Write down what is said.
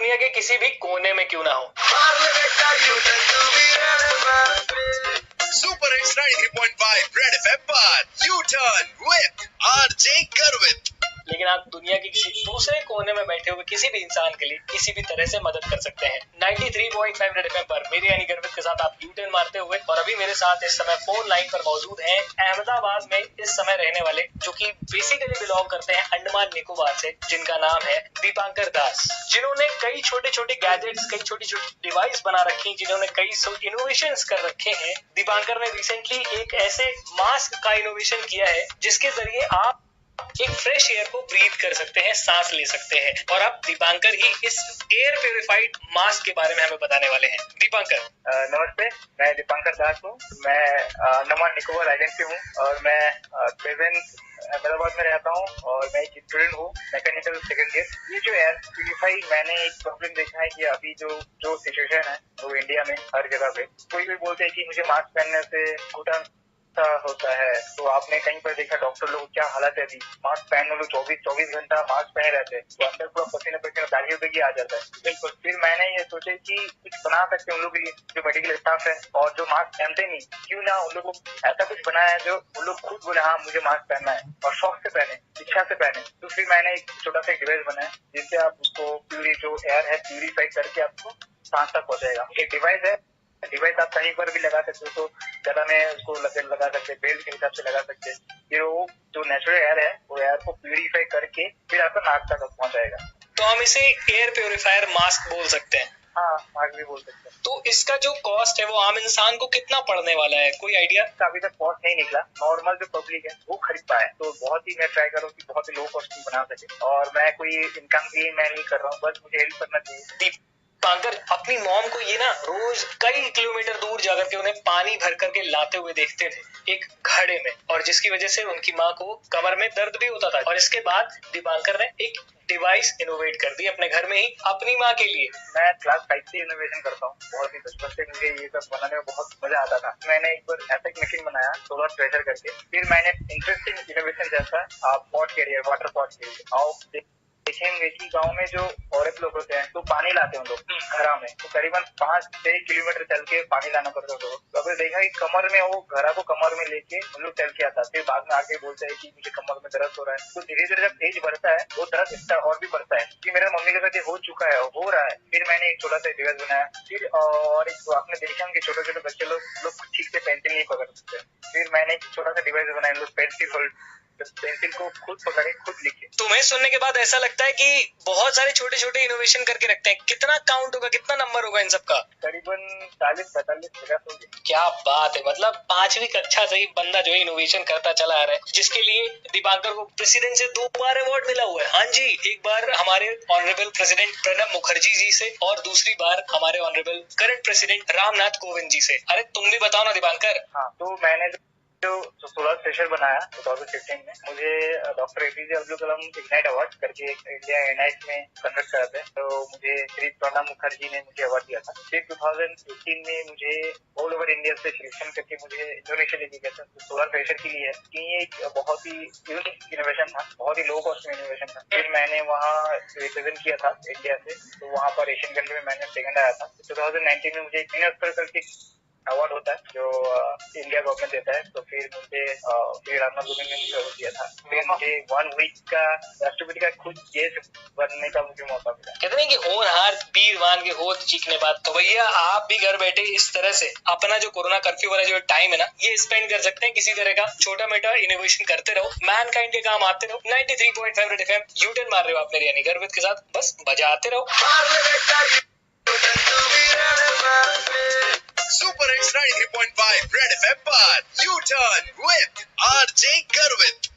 दुनिया के किसी भी कोने में क्यों ना हो। सुपर हिट्स 93.5 रेड एफएम पर यू टर्न विद आरजे गर्वित। लेकिन आप दुनिया के किसी दूसरे कोने में बैठे हुए किसी भी इंसान के लिए किसी भी तरह से मदद कर सकते हैं। 93.5 रेड एफएम पर मेरे यानी गर्वित के साथ आप यू टर्न मारते हुए, और अभी मेरे साथ इस समय फोन लाइन पर मौजूद हैं अहमदाबाद में इस समय रहने वाले, जो कि बेसिकली बिलोंग करते हैं अंडमान निकोबार से, जिनका नाम है दीपांकर दास, जिन्होंने कई छोटे छोटे गैजेट्स, कई छोटी छोटी डिवाइस बना रखी, जिन्होंने कई इनोवेशन कर रखे हैं। दीपांकर ने रिसेंटली एक ऐसे मास्क का इनोवेशन किया है जिसके जरिए आप एक फ्रेश एयर को ब्रीथ कर सकते हैं, सांस ले सकते हैं। और अब दीपांकर ही इस एयर प्यूरिफाइड मास्क के बारे में हमें बताने वाले हैं। दीपांकर, नमस्ते, मैं दीपांकर दास हूँ। मैं अंडमान निकोबार आइलैंड से हूँ और मैं प्रेजेंट अहमदाबाद में रहता हूँ और मैं एक स्टूडेंट हूँ मैकेनिकल सेकंड ईयर। ये जो एयर प्यूरिफाई, मैंने एक प्रॉब्लम देखा है कि अभी जो सिचुएशन है वो इंडिया में हर जगह पे कोई भी बोलते हैं कि मुझे मास्क पहनने से घुटन होता है। तो आपने कहीं पर देखा डॉक्टर लोग क्या हालत है अभी, मास्क पहनने लोग 24 घंटा मास्क पहने रहते हैं, तो अंदर पूरा पसीने दाढ़ियों पे आ जाता है। बिल्कुल, फिर मैंने ये सोचा कि कुछ बना सकते हैं उन लोग के लिए जो मेडिकल स्टाफ है और जो मास्क पहनते नहीं, क्यों ना उन लोग ऐसा कुछ बनाया है जो उन लोग खुद बोले हाँ मुझे मास्क पहनना है और शौक से पहने, इच्छा से पहने। तो फिर मैंने एक छोटा सा डिवाइस बनाया जिससे आप उसको जो एयर है प्यूरिफाई करके आपको सांस तक पहुंचाएगा। एक डिवाइस है, डिवाइस आप कहीं पर भी लगा सकते हो, तो गला में उसको लगा सकते हैं, बेल्ट के हिसाब से लगा सकते हैं। फिर वो जो नेचुरल एयर है वो एयर को प्यूरिफाई करके फिर आपका नाक तक पहुंचाएगा। तो हम इसे एयर प्यूरिफायर मास्क बोल सकते हैं। हाँ, मास्क भी बोल सकते हैं। तो इसका जो कॉस्ट है वो आम इंसान को कितना पड़ने वाला है, कोई आइडिया? अभी तक कॉस्ट नहीं निकला, नॉर्मल जो पब्लिक है वो खरीद पाए, तो बहुत ही मैं ट्राई कर रहा हूँ कि बहुत ही लो कॉस्ट में बना सके। और मैं कोई इनकम गेन मैं नहीं कर रहा हूँ, बस मुझे हेल्प करना चाहिए। दीपांकर अपनी मॉम को ये ना रोज कई किलोमीटर दूर जाकर के उन्हें पानी भर करके लाते हुए देखते थे एक घड़े में, और जिसकी वजह से उनकी माँ को कमर में दर्द भी होता था। और इसके बाद दीपांकर ने एक डिवाइस इनोवेट कर दी अपने घर में ही अपनी माँ के लिए। मैं क्लास 5 से इनोवेशन करता हूँ, बहुत ही बचपन से मुझे ये सब बनाने में बहुत मजा आता था। मैंने एक बार ऐसा एक मशीन बनाया सोलर प्रेशर करके। फिर मैंने इंटरेस्टिंग इनोवेशन जैसा pot carrier, water pot carrier. आप देखेंगे कि गांव में जो औरत लोग होते हैं तो पानी लाते हैं उन लोग घरा में, तो करीबन 5-6 किलोमीटर चल के पानी लाना पड़ता है। तो अगर देखा कि कमर में वो घरा को कमर में लेके उन लोग चल के आता, फिर बाद में आके बोलते हैं कि मुझे कमर में दर्द हो रहा है। तो धीरे धीरे जब एज बढ़ता है वो दर्द इसका और भी बढ़ता है कि मेरे मम्मी के साथ ये हो चुका है, हो रहा है। फिर मैंने एक छोटा सा डिवाइस बनाया। फिर और आपने देखा कि छोटे छोटे बच्चे लोग ठीक से पेंसिल नहीं पकड़ सकते। फिर मैंने एक छोटा सा डिवाइस बनाया, पेंसिल को खुद पकड़े खुद लिखे। तुम्हें सुनने के बाद ऐसा लगता है कि बहुत सारे छोटे छोटे इनोवेशन करके रखते हैं। कितना काउंट होगा, कितना नंबर होगा इन सब का? करीबन 40-45-50 होंगे। क्या बात है, मतलब 5वीं कक्षा से ही बंदा जो है इनोवेशन करता चला आ रहा है, जिसके लिए दीपांकर को प्रेसिडेंट से 2 बार अवार्ड मिला हुआ है। हाँ जी, एक बार हमारे ऑनरेबल प्रेसिडेंट प्रणब मुखर्जी जी से और दूसरी बार हमारे honourable current president Ramnath Kovind ji से। अरे तुम भी बताओ ना दीपांकर। हाँ, तो मैंने जो सोलर प्रेशर बनाया 2015 में, मुझे doctor APJ Abdul Kalam ignite award करके इंडिया एनआईटी में कंडक्ट कराते हैं, तो मुझे श्री प्रणब मुखर्जी ने मुझे अवार्ड दिया था। फिर 2018 में मुझे ऑल ओवर इंडिया से सिलेक्शन करके मुझे इंडोनेशिया लेके गया था सोलर प्रेशर के लिए, कि ये एक बहुत ही यूनिक इनोवेशन था, बहुत ही लो कॉस्ट में इनोवेशन था। फिर मैंने वहाँ रिप्रेजेंट किया था इंडिया से, तो वहाँ पर एशियन कंट्री में मैंने सेकंड आया था। 2019 में मुझे मिनिस्टर करके अवार्ड होता है जो इंडिया गवर्नमेंट देता है, तो फिर मुझे श्री रामनाथ कोविंद ने मुझे अवार्ड दिया था। फिर मुझे 1 वीक का राष्ट्रपति का खुद गेस्ट बनने का मुझे मौका मिला। कहते नहीं कि होनहार वीरवान के होठ चीखने बात। तो भैया आप भी घर बैठे इस तरह से अपना जो कोरोना कर्फ्यू वाला जो टाइम है ना, ये स्पेंड कर सकते हैं किसी तरह का छोटा मोटा इनोवेशन करते रहो, मैनकाइंड के काम आते रहो। 93.5 रेड एफएम यू टर्न मार रहे हो आप मेरे यानी गर्वित के साथ, बस बजाते रहो। सुपर हिट्स 93.5 रेड एफएम पर यू टर्न विद आरजे गर्वित।